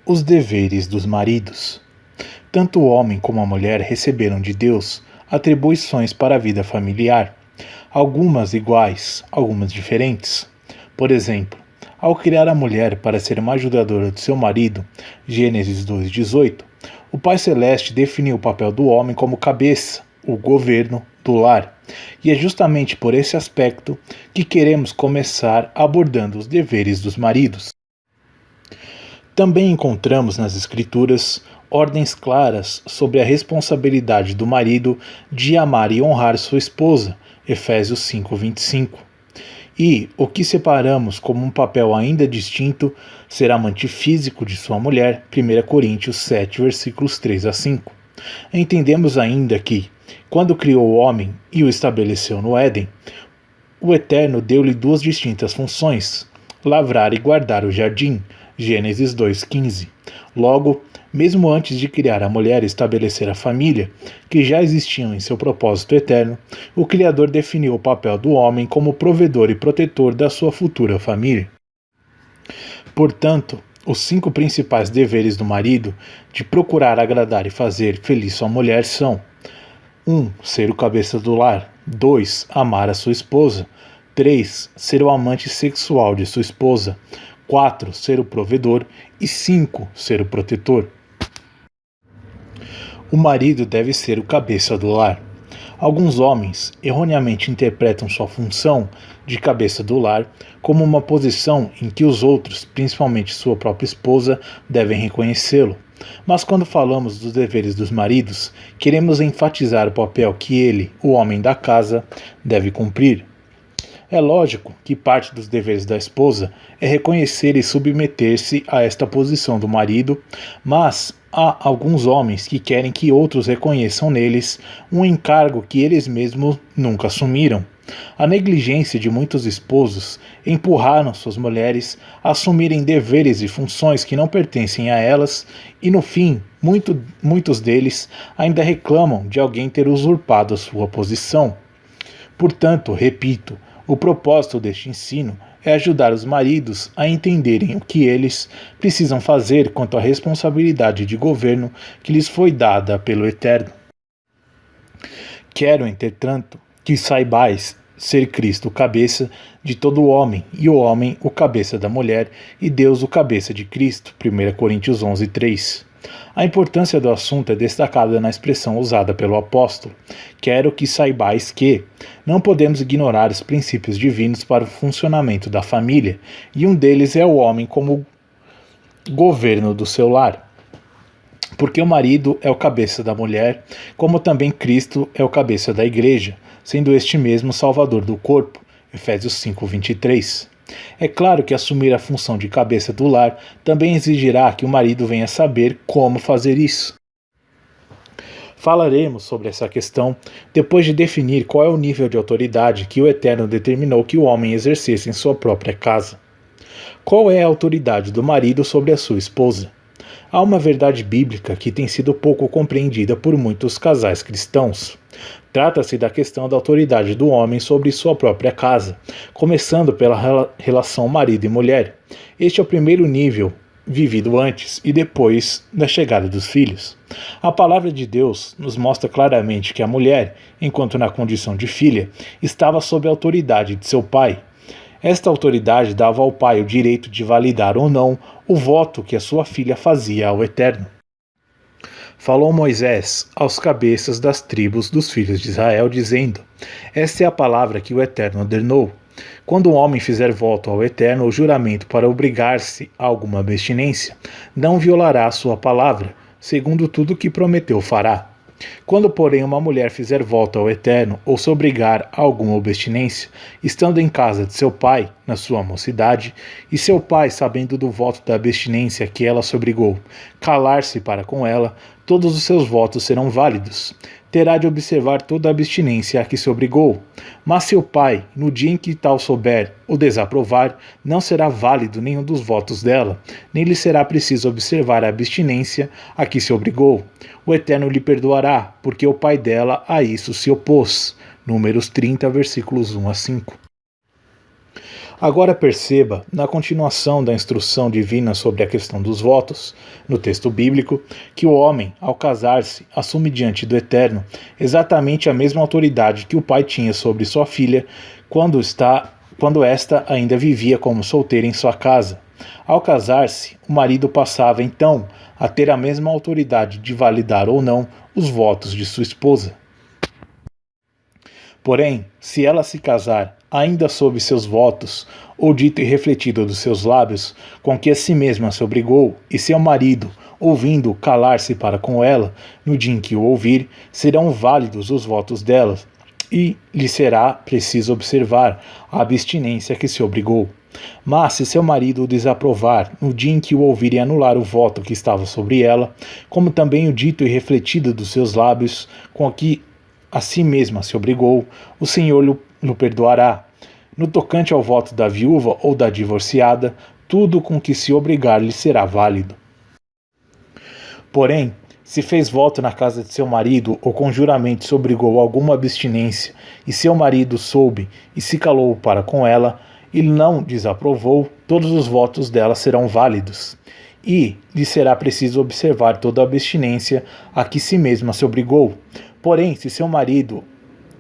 Os deveres dos maridos. Tanto o homem como a mulher receberam de Deus atribuições para a vida familiar, algumas iguais, algumas diferentes. Por exemplo, ao criar a mulher para ser uma ajudadora do seu marido, Gênesis 2:18, o Pai Celeste definiu o papel do homem como cabeça, o governo do lar. E é justamente por esse aspecto que queremos começar abordando os deveres dos maridos. Também encontramos nas Escrituras ordens claras sobre a responsabilidade do marido de amar e honrar sua esposa, Efésios 5:25. E o que separamos como um papel ainda distinto ser amante físico de sua mulher, 1 Coríntios 7, versículos 3-5. Entendemos ainda que, quando criou o homem e o estabeleceu no Éden, o Eterno deu-lhe duas distintas funções: lavrar e guardar o jardim, Gênesis 2:15. Logo, mesmo antes de criar a mulher e estabelecer a família, que já existiam em seu propósito eterno, o Criador definiu o papel do homem como provedor e protetor da sua futura família. Portanto, os 5 principais deveres do marido de procurar agradar e fazer feliz sua mulher são: 1. Ser o cabeça do lar. 2. Amar a sua esposa. 3. Ser o amante sexual de sua esposa. 4. Ser o provedor. E 5. Ser o protetor. O marido deve ser o cabeça do lar. Alguns homens erroneamente interpretam sua função de cabeça do lar como uma posição em que os outros, principalmente sua própria esposa, devem reconhecê-lo. Mas quando falamos dos deveres dos maridos, queremos enfatizar o papel que ele, o homem da casa, deve cumprir. É lógico que parte dos deveres da esposa é reconhecer e submeter-se a esta posição do marido, mas há alguns homens que querem que outros reconheçam neles um encargo que eles mesmos nunca assumiram. A negligência de muitos esposos empurraram suas mulheres a assumirem deveres e funções que não pertencem a elas e, no fim, muitos deles ainda reclamam de alguém ter usurpado a sua posição. Portanto, repito, o propósito deste ensino é ajudar os maridos a entenderem o que eles precisam fazer quanto à responsabilidade de governo que lhes foi dada pelo Eterno. Quero, entretanto, que saibais ser Cristo o cabeça de todo homem, e o homem o cabeça da mulher, e Deus o cabeça de Cristo. 1 Coríntios 11:3. A importância do assunto é destacada na expressão usada pelo apóstolo: quero que saibais que não podemos ignorar os princípios divinos para o funcionamento da família, e um deles é o homem como governo do seu lar. Porque o marido é o cabeça da mulher, como também Cristo é o cabeça da igreja, sendo este mesmo salvador do corpo. Efésios 5:23. É claro que assumir a função de cabeça do lar também exigirá que o marido venha saber como fazer isso. Falaremos sobre essa questão depois de definir qual é o nível de autoridade que o Eterno determinou que o homem exercesse em sua própria casa. Qual é a autoridade do marido sobre a sua esposa? Há uma verdade bíblica que tem sido pouco compreendida por muitos casais cristãos. Trata-se da questão da autoridade do homem sobre sua própria casa, começando pela relação marido e mulher. Este é o primeiro nível vivido antes e depois da chegada dos filhos. A palavra de Deus nos mostra claramente que a mulher, enquanto na condição de filha, estava sob a autoridade de seu pai. Esta autoridade dava ao pai o direito de validar ou não o voto que a sua filha fazia ao Eterno. Falou Moisés aos cabeças das tribos dos filhos de Israel, dizendo: esta é a palavra que o Eterno ordenou. Quando um homem fizer voto ao Eterno ou juramento para obrigar-se a alguma abstinência, não violará a sua palavra, segundo tudo o que prometeu fará. Quando, porém, uma mulher fizer voto ao Eterno ou se obrigar a alguma abstinência, estando em casa de seu pai, na sua mocidade, e seu pai, sabendo do voto da abstinência que ela se obrigou, calar-se para com ela, todos os seus votos serão válidos. Terá de observar toda a abstinência a que se obrigou. Mas seu pai, no dia em que tal souber o desaprovar, não será válido nenhum dos votos dela, nem lhe será preciso observar a abstinência a que se obrigou. O Eterno lhe perdoará, porque o pai dela a isso se opôs. Números 30, versículos 1-5. Agora perceba, na continuação da instrução divina sobre a questão dos votos, no texto bíblico, que o homem, ao casar-se, assume diante do Eterno exatamente a mesma autoridade que o pai tinha sobre sua filha quando esta ainda vivia como solteira em sua casa. Ao casar-se, o marido passava então a ter a mesma autoridade de validar ou não os votos de sua esposa. Porém, se ela se casar, ainda sob seus votos, ou dito e refletido dos seus lábios, com que a si mesma se obrigou, e seu marido, ouvindo calar-se para com ela, no dia em que o ouvir, serão válidos os votos dela, e lhe será preciso observar a abstinência que se obrigou. Mas se seu marido o desaprovar, no dia em que o ouvir e anular o voto que estava sobre ela, como também o dito e refletido dos seus lábios, com que a si mesma se obrigou, o Senhor lhe perdoará. No tocante ao voto da viúva ou da divorciada, tudo com que se obrigar lhe será válido. Porém, se fez voto na casa de seu marido ou com juramento se obrigou a alguma abstinência, e seu marido soube e se calou para com ela, e não desaprovou, todos os votos dela serão válidos. E lhe será preciso observar toda a abstinência a que si mesma se obrigou. Porém, se seu marido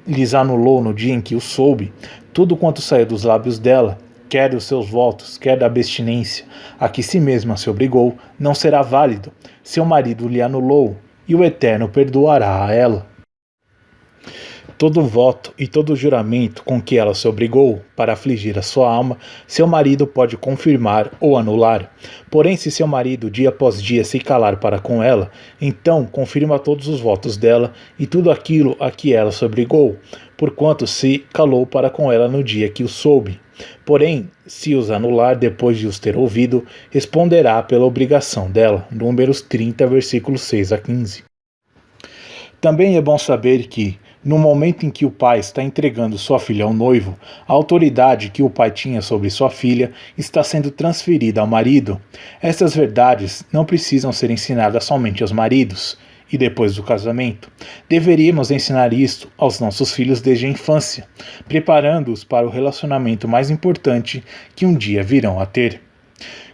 lhes anulou no dia em que o soube, tudo quanto saiu dos lábios dela, quer dos seus votos, quer da abstinência, a que si mesma se obrigou, não será válido. Seu marido lhe anulou, e o Eterno perdoará a ela. Todo voto e todo juramento com que ela se obrigou para afligir a sua alma, seu marido pode confirmar ou anular. Porém, se seu marido dia após dia se calar para com ela, então confirma todos os votos dela e tudo aquilo a que ela se obrigou, porquanto se calou para com ela no dia que o soube. Porém, se os anular depois de os ter ouvido, responderá pela obrigação dela. Números 30, versículos 6 a 15. Também é bom saber que, no momento em que o pai está entregando sua filha ao noivo, a autoridade que o pai tinha sobre sua filha está sendo transferida ao marido. Essas verdades não precisam ser ensinadas somente aos maridos e depois do casamento. Deveríamos ensinar isto aos nossos filhos desde a infância, preparando-os para o relacionamento mais importante que um dia virão a ter.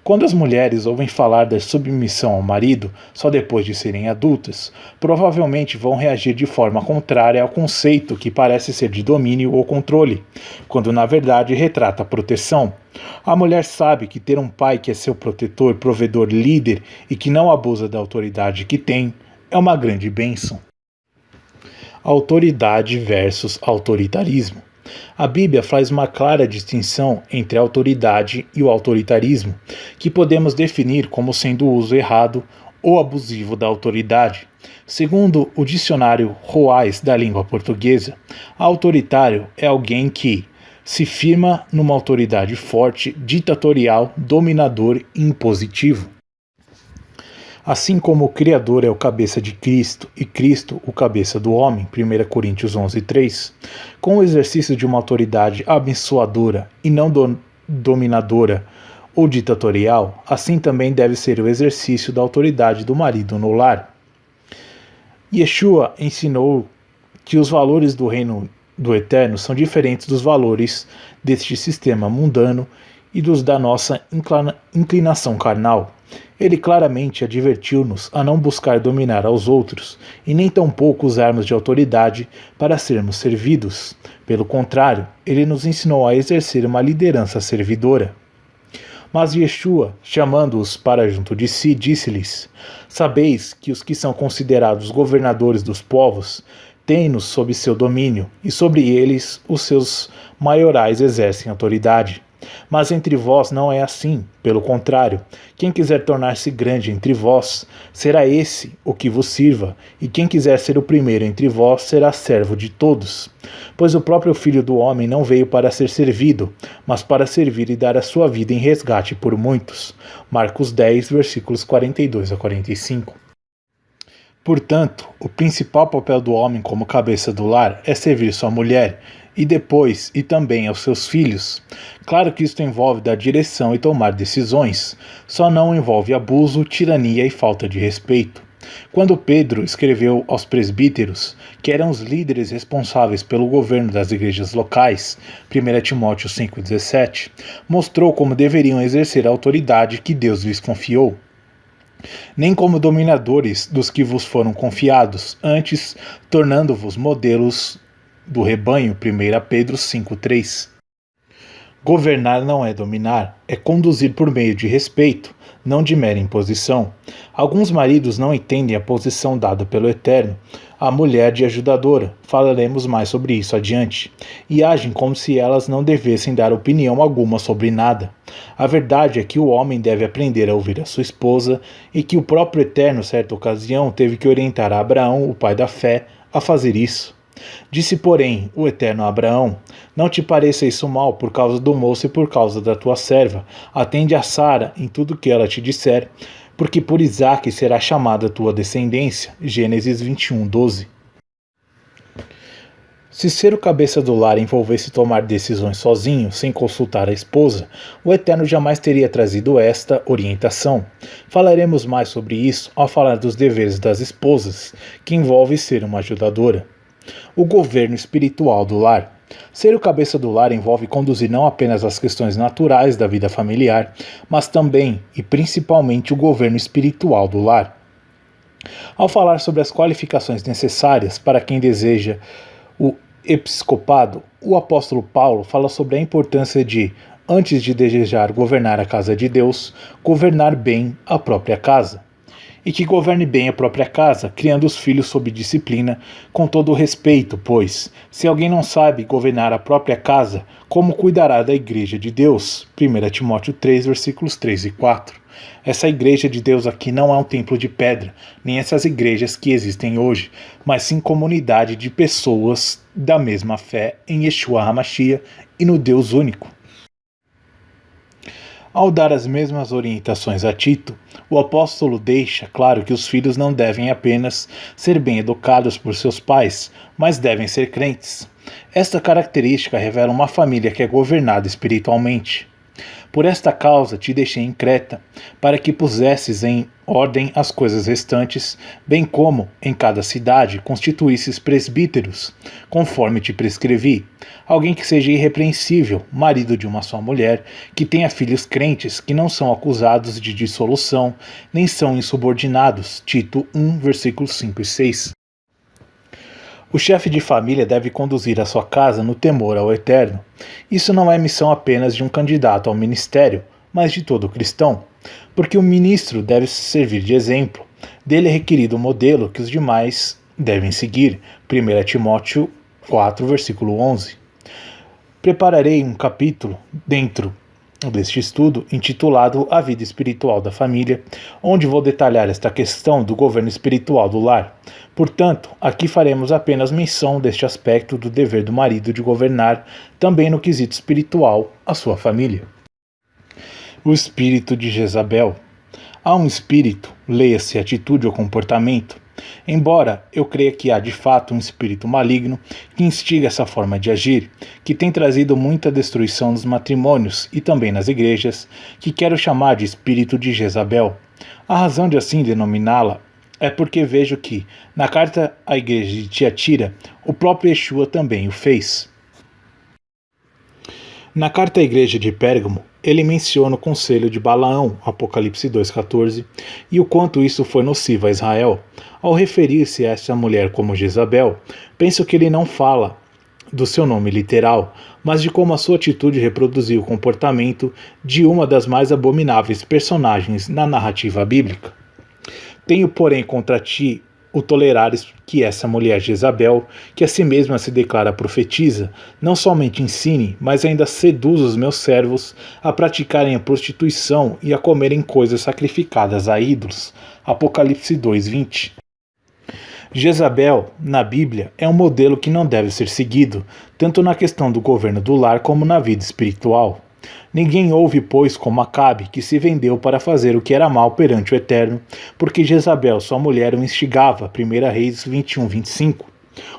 Quando as mulheres ouvem falar da submissão ao marido só depois de serem adultas, provavelmente vão reagir de forma contrária ao conceito que parece ser de domínio ou controle, quando na verdade retrata proteção. A mulher sabe que ter um pai que é seu protetor, provedor, líder e que não abusa da autoridade que tem é uma grande bênção. Autoridade versus autoritarismo. A Bíblia faz uma clara distinção entre a autoridade e o autoritarismo, que podemos definir como sendo o uso errado ou abusivo da autoridade. Segundo o dicionário Roais da língua portuguesa, autoritário é alguém que se firma numa autoridade forte, ditatorial, dominador e impositivo. Assim como o Criador é o cabeça de Cristo e Cristo o cabeça do homem, 1 Coríntios 11:3, com o exercício de uma autoridade abençoadora e não dominadora ou ditatorial, assim também deve ser o exercício da autoridade do marido no lar. Yeshua ensinou que os valores do reino do Eterno são diferentes dos valores deste sistema mundano e dos da nossa inclinação carnal. Ele claramente advertiu-nos a não buscar dominar aos outros, e nem tampouco usarmos de autoridade para sermos servidos. Pelo contrário, ele nos ensinou a exercer uma liderança servidora. Mas Yeshua, chamando-os para junto de si, disse-lhes: Sabeis que os que são considerados governadores dos povos têm-nos sob seu domínio, e sobre eles os seus maiorais exercem autoridade. Mas entre vós não é assim, pelo contrário, quem quiser tornar-se grande entre vós, será esse o que vos sirva, e quem quiser ser o primeiro entre vós será servo de todos. Pois o próprio Filho do Homem não veio para ser servido, mas para servir e dar a sua vida em resgate por muitos. Marcos 10, versículos 42 a 45. Portanto, o principal papel do homem como cabeça do lar é servir sua mulher, e depois e também aos seus filhos. Claro que isto envolve dar direção e tomar decisões, só não envolve abuso, tirania e falta de respeito. Quando Pedro escreveu aos presbíteros, que eram os líderes responsáveis pelo governo das igrejas locais, 1 Timóteo 5,17, mostrou como deveriam exercer a autoridade que Deus lhes confiou. Nem como dominadores dos que vos foram confiados, antes tornando-vos modelos do rebanho, 1 Pedro 5,3. Governar não é dominar, é conduzir por meio de respeito, não de mera imposição. Alguns maridos não entendem a posição dada pelo Eterno à mulher de ajudadora, falaremos mais sobre isso adiante, e agem como se elas não devessem dar opinião alguma sobre nada. A verdade é que o homem deve aprender a ouvir a sua esposa e que o próprio Eterno, certa ocasião, teve que orientar a Abraão, o pai da fé, a fazer isso. Disse, porém, o Eterno a Abraão: não te pareça isso mal por causa do moço e por causa da tua serva. Atende a Sara em tudo que ela te disser, porque por Isaque será chamada tua descendência. Gênesis 21:12. Se ser o cabeça do lar envolvesse tomar decisões sozinho, sem consultar a esposa, o Eterno jamais teria trazido esta orientação. Falaremos mais sobre isso ao falar dos deveres das esposas, que envolve ser uma ajudadora. O governo espiritual do lar. Ser o cabeça do lar envolve conduzir não apenas as questões naturais da vida familiar, mas também e principalmente o governo espiritual do lar. Ao falar sobre as qualificações necessárias para quem deseja o episcopado, o apóstolo Paulo fala sobre a importância de, antes de desejar governar a casa de Deus, governar bem a própria casa. E que governe bem a própria casa, criando os filhos sob disciplina, com todo o respeito, pois, se alguém não sabe governar a própria casa, como cuidará da igreja de Deus? 1 Timóteo 3, versículos 3 e 4. Essa igreja de Deus aqui não é um templo de pedra, nem essas igrejas que existem hoje, mas sim comunidade de pessoas da mesma fé em Yeshua HaMashiach e no Deus único. Ao dar as mesmas orientações a Tito, o apóstolo deixa claro que os filhos não devem apenas ser bem educados por seus pais, mas devem ser crentes. Esta característica revela uma família que é governada espiritualmente. Por esta causa te deixei em Creta, para que pusesses em ordem as coisas restantes, bem como, em cada cidade, constituísses presbíteros, conforme te prescrevi, alguém que seja irrepreensível, marido de uma só mulher, que tenha filhos crentes, que não são acusados de dissolução, nem são insubordinados. Tito 1, versículos 5 e 6. O chefe de família deve conduzir a sua casa no temor ao Eterno. Isso não é missão apenas de um candidato ao ministério, mas de todo cristão, porque o ministro deve servir de exemplo. Dele é requerido o modelo que os demais devem seguir. 1 Timóteo 4, versículo 11. Prepararei um capítulo dentro deste estudo intitulado A Vida Espiritual da Família, onde vou detalhar esta questão do governo espiritual do lar. Portanto, aqui faremos apenas menção deste aspecto do dever do marido de governar, também no quesito espiritual, a sua família. O espírito de Jezabel. Há um espírito, leia-se atitude ou comportamento. Embora eu creia que há de fato um espírito maligno que instiga essa forma de agir, que tem trazido muita destruição nos matrimônios e também nas igrejas, que quero chamar de espírito de Jezabel. A razão de assim denominá-la é porque vejo que, na carta à igreja de Tiatira, o próprio Yeshua também o fez. Na carta à igreja de Pérgamo, ele menciona o conselho de Balaão, Apocalipse 2,14, e o quanto isso foi nocivo a Israel. Ao referir-se a essa mulher como Jezabel, penso que ele não fala do seu nome literal, mas de como a sua atitude reproduziu o comportamento de uma das mais abomináveis personagens na narrativa bíblica. Tenho, porém, contra ti o tolerares que essa mulher Jezabel, que a si mesma se declara profetisa, não somente ensine, mas ainda seduz os meus servos a praticarem a prostituição e a comerem coisas sacrificadas a ídolos. Apocalipse 2:20. Jezabel, na Bíblia, é um modelo que não deve ser seguido, tanto na questão do governo do lar como na vida espiritual. Ninguém houve, pois, como Acabe, que se vendeu para fazer o que era mal perante o Eterno, porque Jezabel, sua mulher, o instigava. 1 Reis 21:25.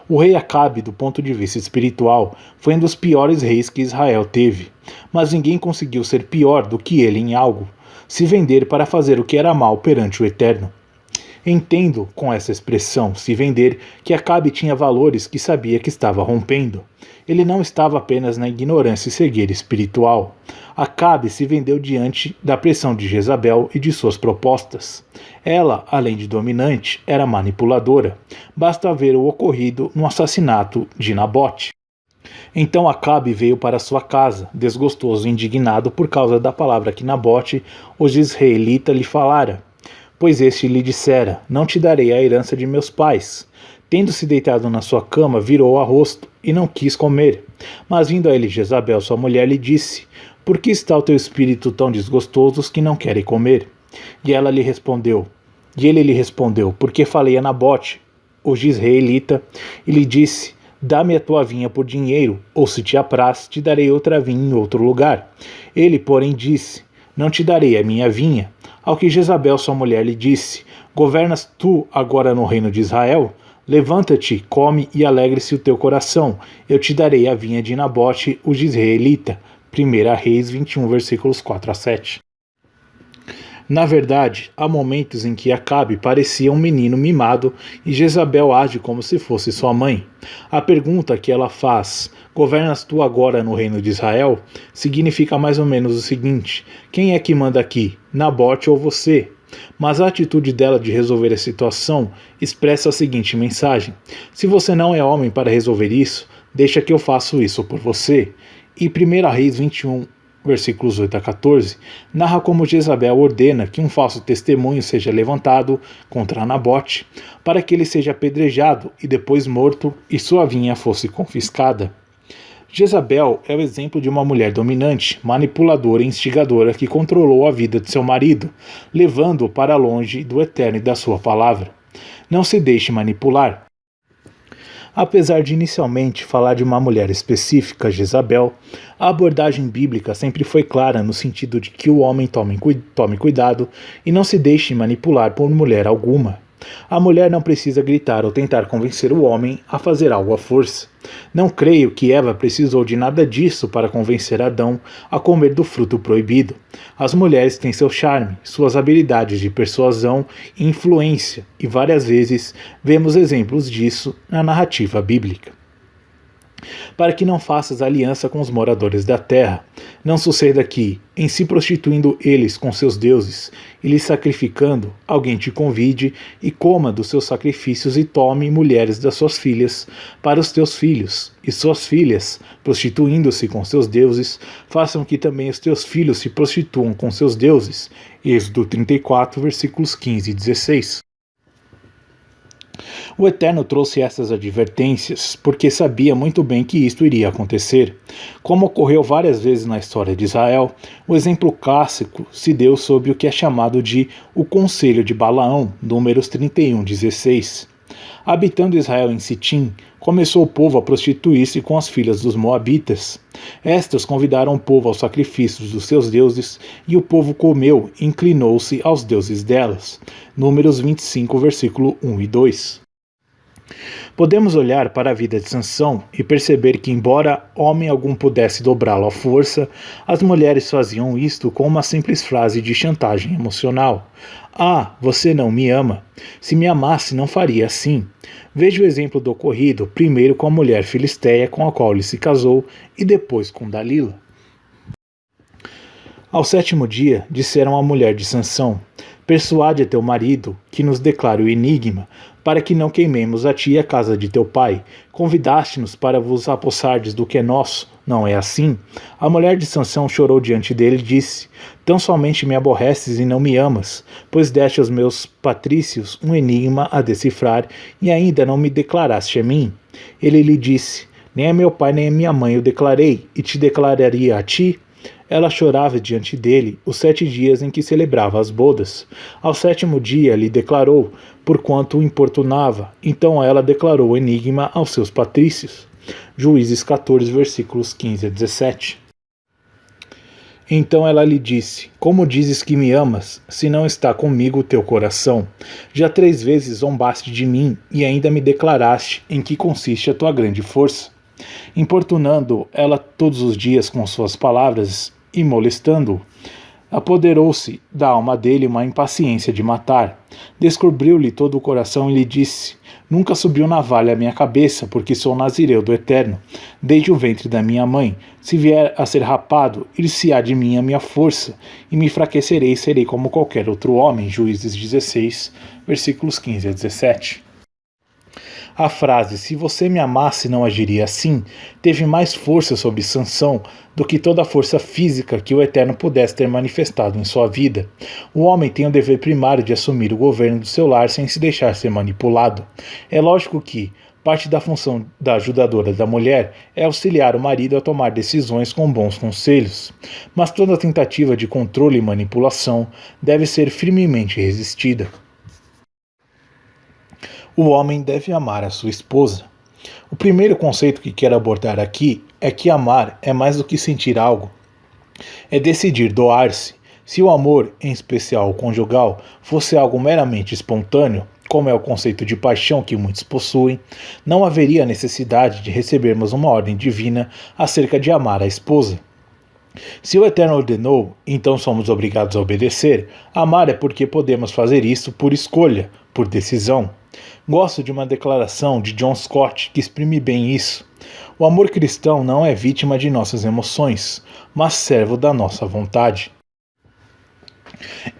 O rei Acabe, do ponto de vista espiritual, foi um dos piores reis que Israel teve, mas ninguém conseguiu ser pior do que ele em algo, se vender para fazer o que era mal perante o Eterno. Entendo, com essa expressão, se vender, que Acabe tinha valores que sabia que estava rompendo. Ele não estava apenas na ignorância e cegueira espiritual. Acabe se vendeu diante da pressão de Jezabel e de suas propostas. Ela, além de dominante, era manipuladora. Basta ver o ocorrido no assassinato de Nabote. Então Acabe veio para sua casa, desgostoso e indignado por causa da palavra que Nabote, o jezreelita, lhe falara. Pois este lhe dissera: não te darei a herança de meus pais. Tendo-se deitado na sua cama, virou a rosto, e não quis comer. Mas vindo a ele Jezabel, sua mulher, lhe disse: por que está o teu espírito tão desgostoso que não quer comer? E ele lhe respondeu: porque falei a Nabote, o jezreelita, e lhe disse: dá-me a tua vinha por dinheiro, ou se te apraz, te darei outra vinha em outro lugar. Ele, porém, disse: não te darei a minha vinha. Ao que Jezabel, sua mulher, lhe disse: governas tu agora no reino de Israel? Levanta-te, come e alegre-se o teu coração. Eu te darei a vinha de Nabote, o jezreelita. 1 Reis 21, versículos 4 a 7. Na verdade, há momentos em que Acabe parecia um menino mimado e Jezabel age como se fosse sua mãe. A pergunta que ela faz: governas tu agora no reino de Israel? Significa mais ou menos o seguinte: quem é que manda aqui, Nabote ou você? Mas a atitude dela de resolver a situação expressa a seguinte mensagem: se você não é homem para resolver isso, deixa que eu faço isso por você. E 1 Reis 21, versículos 8 a 14, narra como Jezabel ordena que um falso testemunho seja levantado contra Nabote, para que ele seja apedrejado e depois morto e sua vinha fosse confiscada. Jezabel é o exemplo de uma mulher dominante, manipuladora e instigadora que controlou a vida de seu marido, levando-o para longe do eterno e da sua palavra. Não se deixe manipular. Apesar de inicialmente falar de uma mulher específica, Jezabel, a abordagem bíblica sempre foi clara no sentido de que o homem tome cuidado e não se deixe manipular por mulher alguma. A mulher não precisa gritar ou tentar convencer o homem a fazer algo à força. Não creio que Eva precisou de nada disso para convencer Adão a comer do fruto proibido. As mulheres têm seu charme, suas habilidades de persuasão e influência, e várias vezes vemos exemplos disso na narrativa bíblica. Para que não faças aliança com os moradores da terra. Não suceda que, em se prostituindo eles com seus deuses e lhes sacrificando, alguém te convide e coma dos seus sacrifícios e tome mulheres das suas filhas para os teus filhos, e suas filhas, prostituindo-se com seus deuses, façam que também os teus filhos se prostituam com seus deuses. Êxodo 34, versículos 15 e 16. O Eterno trouxe essas advertências porque sabia muito bem que isto iria acontecer. Como ocorreu várias vezes na história de Israel, o exemplo clássico se deu sob o que é chamado de o Conselho de Balaão, Números 31:16. Habitando Israel em Sitim, começou o povo a prostituir-se com as filhas dos moabitas. Estas convidaram o povo aos sacrifícios dos seus deuses, e o povo comeu e inclinou-se aos deuses delas. Números 25, versículo 1 e 2. Podemos olhar para a vida de Sansão e perceber que, embora homem algum pudesse dobrá-lo à força, as mulheres faziam isto com uma simples frase de chantagem emocional. Ah, você não me ama. Se me amasse, não faria assim. Veja o exemplo do ocorrido, primeiro com a mulher filisteia com a qual ele se casou e depois com Dalila. Ao 7º dia, disseram à mulher de Sansão: persuade a teu marido que nos declare o enigma, para que não queimemos a ti e a casa de teu pai. Convidaste-nos para vos apossardes do que é nosso, não é assim? A mulher de Sansão chorou diante dele e disse: tão somente me aborreces e não me amas, pois deste aos meus patrícios um enigma a decifrar e ainda não me declaraste a mim. Ele lhe disse: nem a meu pai nem a minha mãe o declarei, e te declararia a ti? Ela chorava diante dele os 7 dias em que celebrava as bodas. Ao 7º dia lhe declarou, porquanto o importunava. Então ela declarou o enigma aos seus patrícios. Juízes 14, versículos 15 a 17. Então ela lhe disse: como dizes que me amas, se não está comigo o teu coração? Já 3 vezes zombaste de mim, e ainda me declaraste em que consiste a tua grande força. Importunando ela todos os dias com suas palavras e molestando-o, Apoderou-se da alma dele uma impaciência de matar. Descobriu-lhe todo o coração e lhe disse: Nunca subiu navalha à minha cabeça, porque sou nazireu do Eterno, desde o ventre da minha mãe. Se vier a ser rapado, ir-se-á de mim a minha força, e me enfraquecerei e serei como qualquer outro homem. Juízes 16, versículos 15 a 17. A frase "se você me amasse não agiria assim" teve mais força sobre Sansão do que toda a força física que o Eterno pudesse ter manifestado em sua vida. O homem tem o dever primário de assumir o governo do seu lar sem se deixar ser manipulado. É lógico que parte da função da ajudadora da mulher é auxiliar o marido a tomar decisões com bons conselhos, mas toda tentativa de controle e manipulação deve ser firmemente resistida. O homem deve amar a sua esposa. O primeiro conceito que quero abordar aqui é que amar é mais do que sentir algo. É decidir doar-se. Se o amor, em especial o conjugal, fosse algo meramente espontâneo, como é o conceito de paixão que muitos possuem, não haveria necessidade de recebermos uma ordem divina acerca de amar a esposa. Se o Eterno ordenou, então somos obrigados a obedecer. Amar é porque podemos fazer isso por escolha, por decisão. Gosto de uma declaração de John Scott que exprime bem isso. O amor cristão não é vítima de nossas emoções, mas servo da nossa vontade.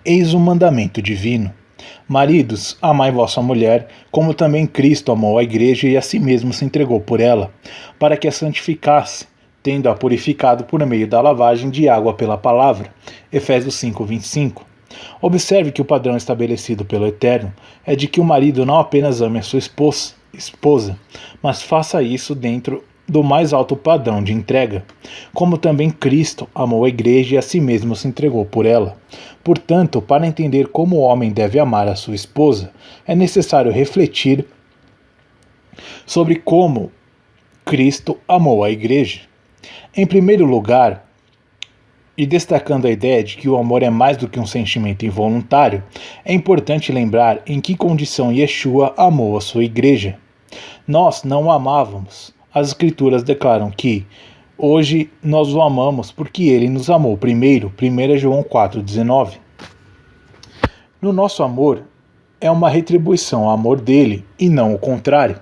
Eis o mandamento divino. Maridos, amai vossa mulher, como também Cristo amou a igreja e a si mesmo se entregou por ela, para que a santificasse, tendo-a purificado por meio da lavagem de água pela palavra. Efésios 5:25. Observe que o padrão estabelecido pelo Eterno é de que o marido não apenas ame a sua esposa, mas faça isso dentro do mais alto padrão de entrega, como também Cristo amou a igreja e a si mesmo se entregou por ela. Portanto, para entender como o homem deve amar a sua esposa, é necessário refletir sobre como Cristo amou a igreja. Em primeiro lugar, e destacando a ideia de que o amor é mais do que um sentimento involuntário, é importante lembrar em que condição Yeshua amou a sua igreja. Nós não o amávamos. As Escrituras declaram que hoje nós o amamos porque ele nos amou primeiro. 1 João 4,19. No nosso amor, é uma retribuição ao amor dele e não o contrário.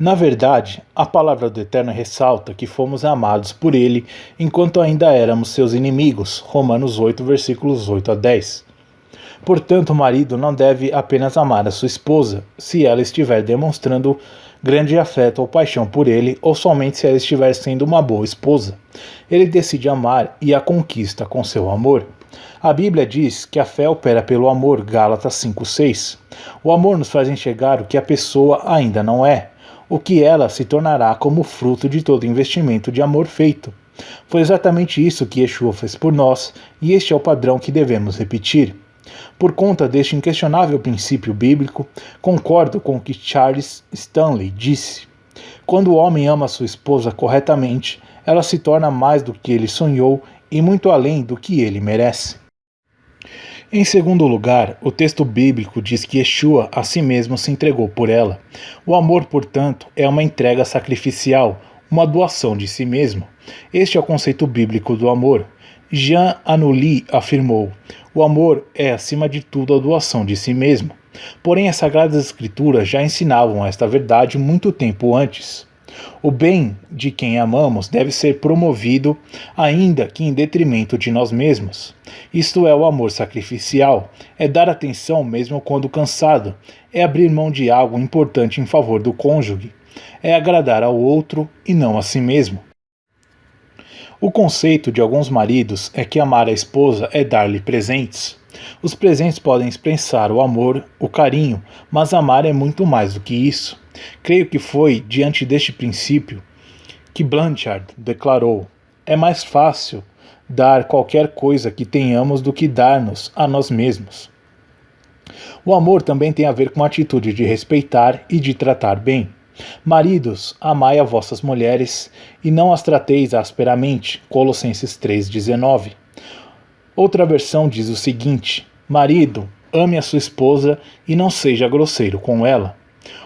Na verdade, a palavra do Eterno ressalta que fomos amados por ele enquanto ainda éramos seus inimigos. Romanos 8, versículos 8 a 10. Portanto, o marido não deve apenas amar a sua esposa, se ela estiver demonstrando grande afeto ou paixão por ele, ou somente se ela estiver sendo uma boa esposa. Ele decide amar e a conquista com seu amor. A Bíblia diz que a fé opera pelo amor, Gálatas 5:6. O amor nos faz enxergar o que a pessoa ainda não é, o que ela se tornará como fruto de todo investimento de amor feito. Foi exatamente isso que Yeshua fez por nós, e este é o padrão que devemos repetir. Por conta deste inquestionável princípio bíblico, concordo com o que Charles Stanley disse. Quando o homem ama sua esposa corretamente, ela se torna mais do que ele sonhou e muito além do que ele merece. Em segundo lugar, o texto bíblico diz que Yeshua a si mesmo se entregou por ela. O amor, portanto, é uma entrega sacrificial, uma doação de si mesmo. Este é o conceito bíblico do amor. Jean Anouilh afirmou: o amor é, acima de tudo, a doação de si mesmo. Porém, as Sagradas Escrituras já ensinavam esta verdade muito tempo antes. O bem de quem amamos deve ser promovido, ainda que em detrimento de nós mesmos. Isto é o amor sacrificial, é dar atenção mesmo quando cansado, é abrir mão de algo importante em favor do cônjuge, é agradar ao outro e não a si mesmo. O conceito de alguns maridos é que amar a esposa é dar-lhe presentes. Os presentes podem expressar o amor, o carinho, mas amar é muito mais do que isso. Creio que foi diante deste princípio que Blanchard declarou: é mais fácil dar qualquer coisa que tenhamos do que dar-nos a nós mesmos. O amor também tem a ver com a atitude de respeitar e de tratar bem. Maridos, amai a vossas mulheres e não as trateis asperamente. Colossenses 3,19. Outra versão diz o seguinte: marido, ame a sua esposa e não seja grosseiro com ela.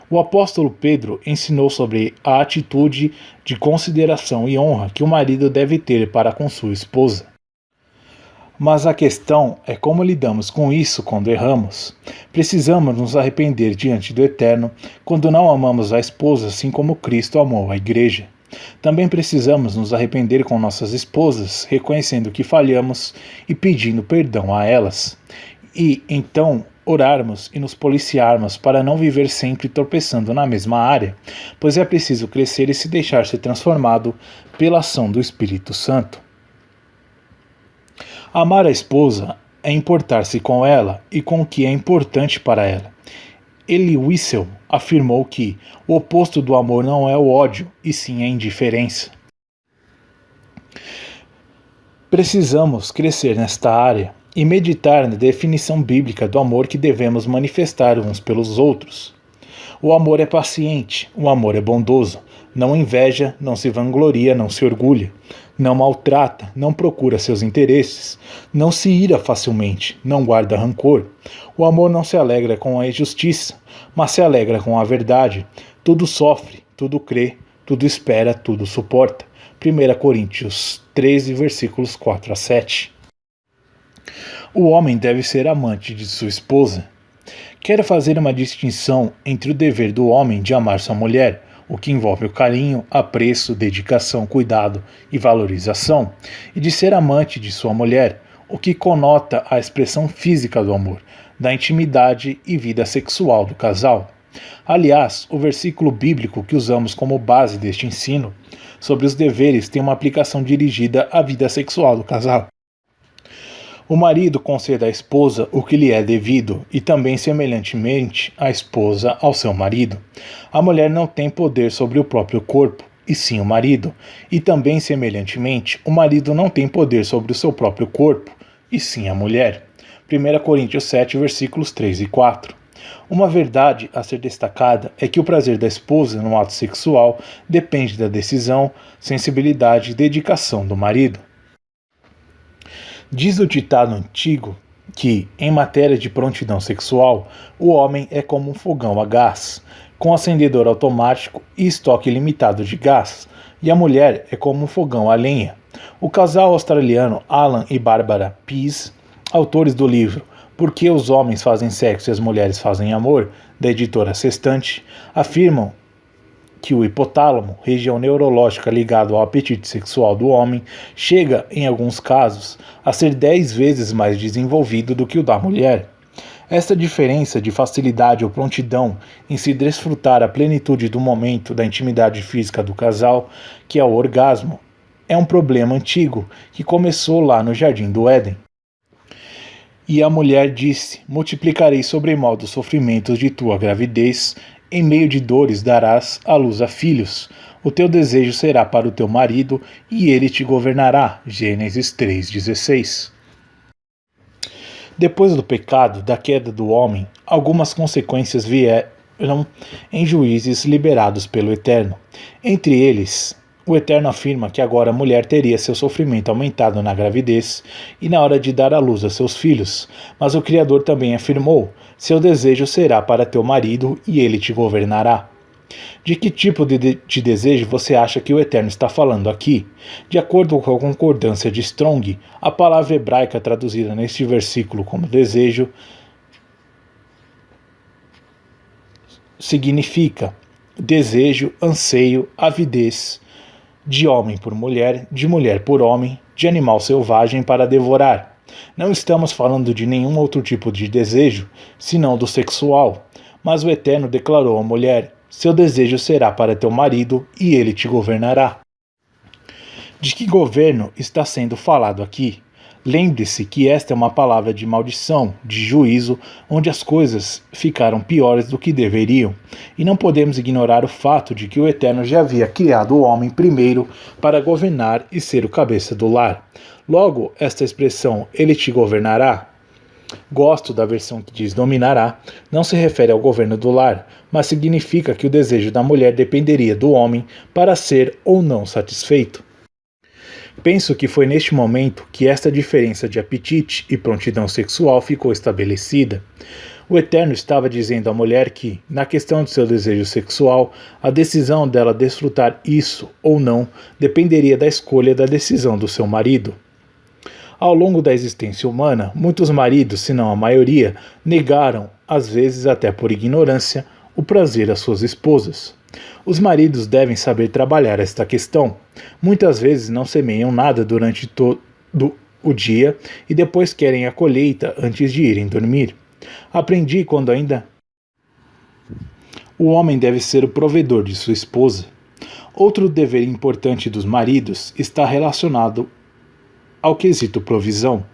O apóstolo Pedro ensinou sobre a atitude de consideração e honra que o marido deve ter para com sua esposa. Mas a questão é como lidamos com isso quando erramos. Precisamos nos arrepender diante do Eterno quando não amamos a esposa assim como Cristo amou a igreja. Também precisamos nos arrepender com nossas esposas, reconhecendo que falhamos e pedindo perdão a elas. E, então, orarmos e nos policiarmos para não viver sempre tropeçando na mesma área, pois é preciso crescer e se deixar ser transformado pela ação do Espírito Santo. Amar a esposa é importar-se com ela e com o que é importante para ela. Elie Wiesel afirmou que o oposto do amor não é o ódio, e sim a indiferença. Precisamos crescer nesta área e meditar na definição bíblica do amor que devemos manifestar uns pelos outros. O amor é paciente, o amor é bondoso, não inveja, não se vangloria, não se orgulha, não maltrata, não procura seus interesses, não se ira facilmente, não guarda rancor. O amor não se alegra com a injustiça, mas se alegra com a verdade. Tudo sofre, tudo crê, tudo espera, tudo suporta. 1 Coríntios 13, versículos 4 a 7. O homem deve ser amante de sua esposa. Quero fazer uma distinção entre o dever do homem de amar sua mulher, o que envolve o carinho, apreço, dedicação, cuidado e valorização, e de ser amante de sua mulher, o que conota a expressão física do amor, da intimidade e vida sexual do casal. Aliás, o versículo bíblico que usamos como base deste ensino sobre os deveres tem uma aplicação dirigida à vida sexual do casal. O marido conceda à esposa o que lhe é devido, e também semelhantemente a esposa ao seu marido. A mulher não tem poder sobre o próprio corpo, e sim o marido, e também semelhantemente o marido não tem poder sobre o seu próprio corpo, e sim a mulher. 1 Coríntios 7, versículos 3 e 4. Uma verdade a ser destacada é que o prazer da esposa no ato sexual depende da decisão, sensibilidade e dedicação do marido. Diz o ditado antigo que, em matéria de prontidão sexual, o homem é como um fogão a gás, com acendedor automático e estoque limitado de gás, e a mulher é como um fogão a lenha. O casal australiano Alan e Barbara Pease, autores do livro Por que os homens fazem sexo e as mulheres fazem amor, da editora Sextante, afirmam que o hipotálamo, região neurológica ligada ao apetite sexual do homem, chega, em alguns casos, a ser 10 vezes mais desenvolvido do que o da mulher. Esta diferença de facilidade ou prontidão em se desfrutar a plenitude do momento da intimidade física do casal, que é o orgasmo, é um problema antigo que começou lá no Jardim do Éden. E a mulher disse: multiplicarei sobremodo os sofrimentos de tua gravidez, em meio de dores darás à luz a filhos. O teu desejo será para o teu marido, e ele te governará. Gênesis 3,16. Depois do pecado, da queda do homem, algumas consequências vieram em juízes liberados pelo Eterno. Entre eles, o Eterno afirma que agora a mulher teria seu sofrimento aumentado na gravidez e na hora de dar à luz a seus filhos, mas o Criador também afirmou: seu desejo será para teu marido e ele te governará. De que tipo de desejo você acha que o Eterno está falando aqui? De acordo com a concordância de Strong, a palavra hebraica traduzida neste versículo como desejo significa desejo, anseio, avidez, de homem por mulher, de mulher por homem, de animal selvagem para devorar. Não estamos falando de nenhum outro tipo de desejo, senão do sexual. Mas o Eterno declarou à mulher: seu desejo será para teu marido e ele te governará. De que governo está sendo falado aqui? Lembre-se que esta é uma palavra de maldição, de juízo, onde as coisas ficaram piores do que deveriam. E não podemos ignorar o fato de que o Eterno já havia criado o homem primeiro para governar e ser o cabeça do lar. Logo, esta expressão, ele te governará, gosto da versão que diz dominará, não se refere ao governo do lar, mas significa que o desejo da mulher dependeria do homem para ser ou não satisfeito. Penso que foi neste momento que esta diferença de apetite e prontidão sexual ficou estabelecida. O Eterno estava dizendo à mulher que, na questão de seu desejo sexual, a decisão dela desfrutar isso ou não dependeria da escolha da decisão do seu marido. Ao longo da existência humana, muitos maridos, se não a maioria, negaram, às vezes até por ignorância, o prazer às suas esposas. Os maridos devem saber trabalhar esta questão. Muitas vezes não semeiam nada durante todo o dia e depois querem a colheita antes de irem dormir. Aprendi quando ainda o homem deve ser o provedor de sua esposa. Outro dever importante dos maridos está relacionado ao quesito provisão.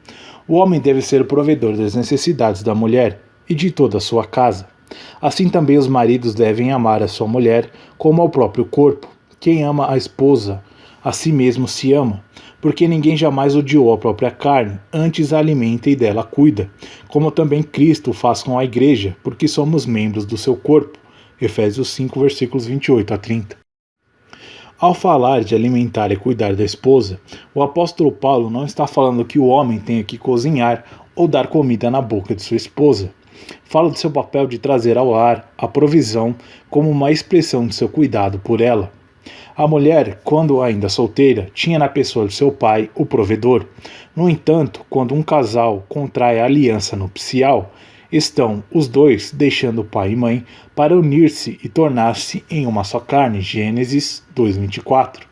O homem deve ser o provedor das necessidades da mulher e de toda a sua casa. Assim também os maridos devem amar a sua mulher como ao próprio corpo. Quem ama a esposa, a si mesmo se ama, porque ninguém jamais odiou a própria carne, antes a alimenta e dela cuida, como também Cristo faz com a igreja, porque somos membros do seu corpo. Efésios 5, versículos 28 a 30. Ao falar de alimentar e cuidar da esposa, o apóstolo Paulo não está falando que o homem tenha que cozinhar ou dar comida na boca de sua esposa. Fala do seu papel de trazer ao lar a provisão como uma expressão de seu cuidado por ela. A mulher, quando ainda solteira, tinha na pessoa de seu pai o provedor. No entanto, quando um casal contrai a aliança nupcial, estão os dois deixando pai e mãe para unir-se e tornar-se em uma só carne. Gênesis 2:24.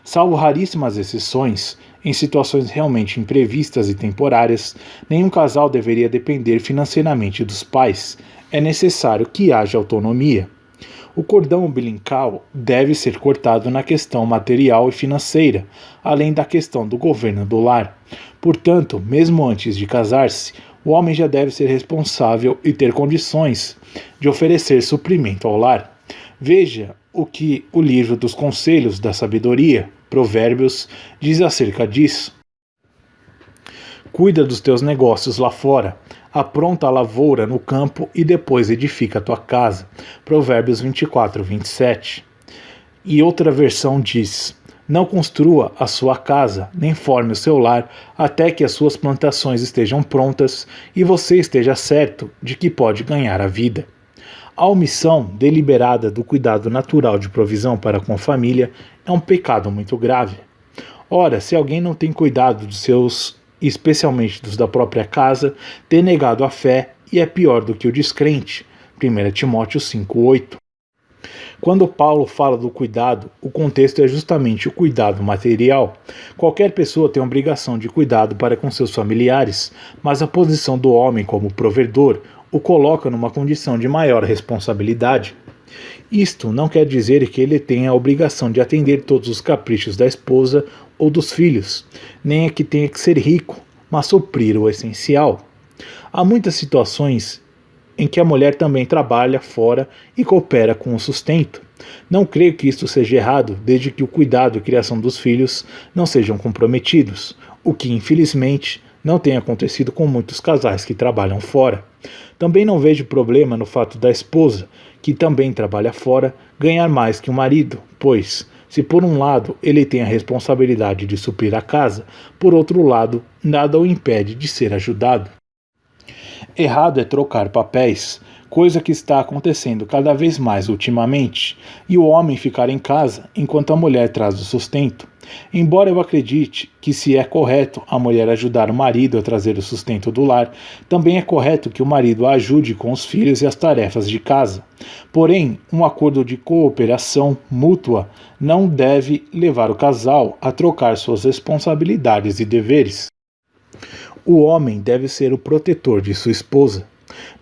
Salvo raríssimas exceções, em situações realmente imprevistas e temporárias, nenhum casal deveria depender financeiramente dos pais. É necessário que haja autonomia. O cordão umbilical deve ser cortado na questão material e financeira, além da questão do governo do lar. Portanto, mesmo antes de casar-se, o homem já deve ser responsável e ter condições de oferecer suprimento ao lar. Veja o que o livro dos Conselhos da Sabedoria, Provérbios, diz acerca disso. Cuida dos teus negócios lá fora, apronta a lavoura no campo e depois edifica a tua casa. Provérbios 24:27. E outra versão diz: não construa a sua casa, nem forme o seu lar, até que as suas plantações estejam prontas e você esteja certo de que pode ganhar a vida. A omissão deliberada do cuidado natural de provisão para com a família é um pecado muito grave. Ora, se alguém não tem cuidado dos seus, especialmente dos da própria casa, tem negado a fé e é pior do que o descrente. 1 Timóteo 5:8. Quando Paulo fala do cuidado, o contexto é justamente o cuidado material. Qualquer pessoa tem a obrigação de cuidado para com seus familiares, mas a posição do homem como provedor o coloca numa condição de maior responsabilidade. Isto não quer dizer que ele tenha a obrigação de atender todos os caprichos da esposa ou dos filhos, nem é que tenha que ser rico, mas suprir o essencial. Há muitas situações em que a mulher também trabalha fora e coopera com o sustento. Não creio que isto seja errado, desde que o cuidado e a criação dos filhos não sejam comprometidos, o que, infelizmente, não tem acontecido com muitos casais que trabalham fora. Também não vejo problema no fato da esposa, que também trabalha fora, ganhar mais que o marido, pois, se por um lado ele tem a responsabilidade de suprir a casa, por outro lado, nada o impede de ser ajudado. Errado é trocar papéis, coisa que está acontecendo cada vez mais ultimamente, e o homem ficar em casa enquanto a mulher traz o sustento. Embora eu acredite que se é correto a mulher ajudar o marido a trazer o sustento do lar, também é correto que o marido a ajude com os filhos e as tarefas de casa. Porém, um acordo de cooperação mútua não deve levar o casal a trocar suas responsabilidades e deveres. O homem deve ser o protetor de sua esposa.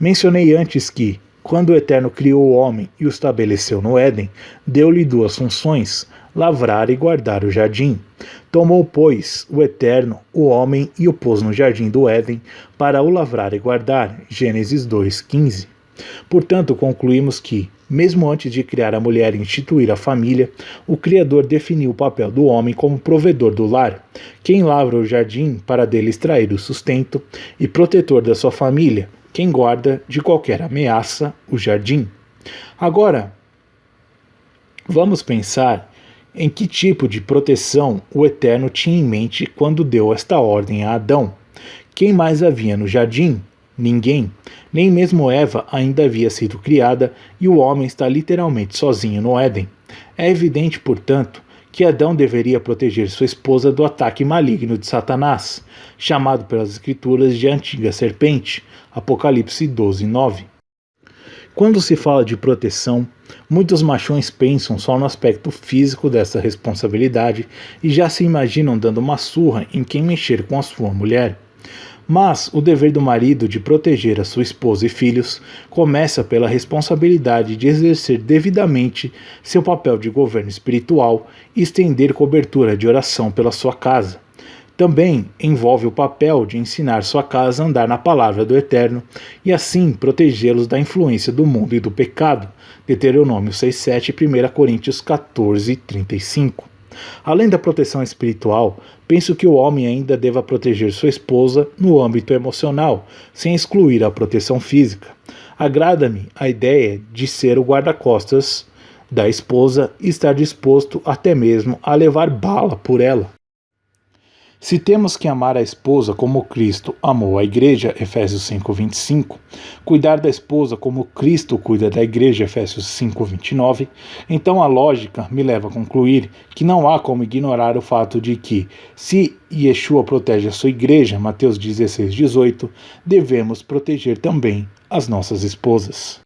Mencionei antes que, quando o Eterno criou o homem e o estabeleceu no Éden, deu-lhe duas funções: lavrar e guardar o jardim. Tomou, pois, o Eterno, o homem, e o pôs no jardim do Éden para o lavrar e guardar. Gênesis 2:15. Portanto, concluímos que, mesmo antes de criar a mulher e instituir a família, o Criador definiu o papel do homem como provedor do lar, quem lavra o jardim para dele extrair o sustento, e protetor da sua família, quem guarda de qualquer ameaça o jardim. Agora, vamos pensar em que tipo de proteção o Eterno tinha em mente quando deu esta ordem a Adão. Quem mais havia no jardim? Ninguém. Nem mesmo Eva ainda havia sido criada e o homem está literalmente sozinho no Éden. É evidente, portanto, que Adão deveria proteger sua esposa do ataque maligno de Satanás, chamado pelas Escrituras de antiga serpente, Apocalipse 12:9. Quando se fala de proteção, muitos machões pensam só no aspecto físico dessa responsabilidade e já se imaginam dando uma surra em quem mexer com a sua mulher. Mas o dever do marido de proteger a sua esposa e filhos começa pela responsabilidade de exercer devidamente seu papel de governo espiritual e estender cobertura de oração pela sua casa. Também envolve o papel de ensinar sua casa a andar na palavra do Eterno e assim protegê-los da influência do mundo e do pecado. Deuteronômio 6:7 e 1 Coríntios 14:35. Além da proteção espiritual, penso que o homem ainda deva proteger sua esposa no âmbito emocional, sem excluir a proteção física. Agrada-me a ideia de ser o guarda-costas da esposa e estar disposto até mesmo a levar bala por ela. Se temos que amar a esposa como Cristo amou a igreja, Efésios 5:25, cuidar da esposa como Cristo cuida da igreja, Efésios 5:29, então a lógica me leva a concluir que não há como ignorar o fato de que, se Yeshua protege a sua igreja, Mateus 16:18, devemos proteger também as nossas esposas.